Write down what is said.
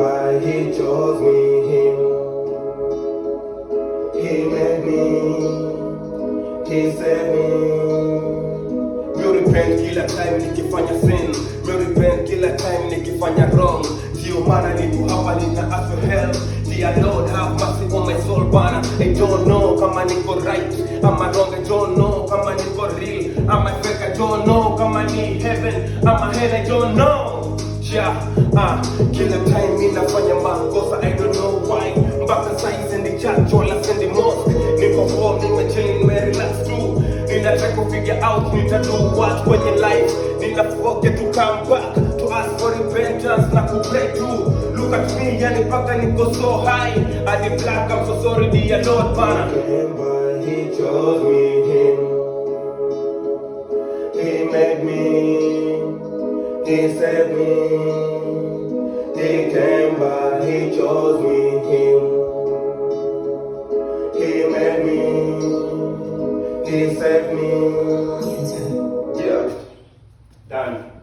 by, he chose me, him. He made me, he saved me. Me repent kila time nikifanya sin. Me repent kila time nikifanya wrong. Ndio maana niko hapa nina ask for help. Dear Lord, have mercy on my soul, bana. I don't know kama niko right, ama wrong. I don't know kama niko real, ama fake. I don't know kama ni heaven, ama hell. I don't know. Kila time ninafanya makosa, I don't know why. Mpaka size in the church, wala sendi mosque. Niko home, nimechill, nimerelax too. Ninataka kufigure out, nitado what kwenye life. Ninaforget to come back, to ask for repentance na kupray too. Look at me, yani mpaka niko so high. I the black, I'm so sorry dear Lord, bana. He chose me, him. He made me, he saved me. He came by, he chose me, him. He made me, he saved me. Yeah. Done.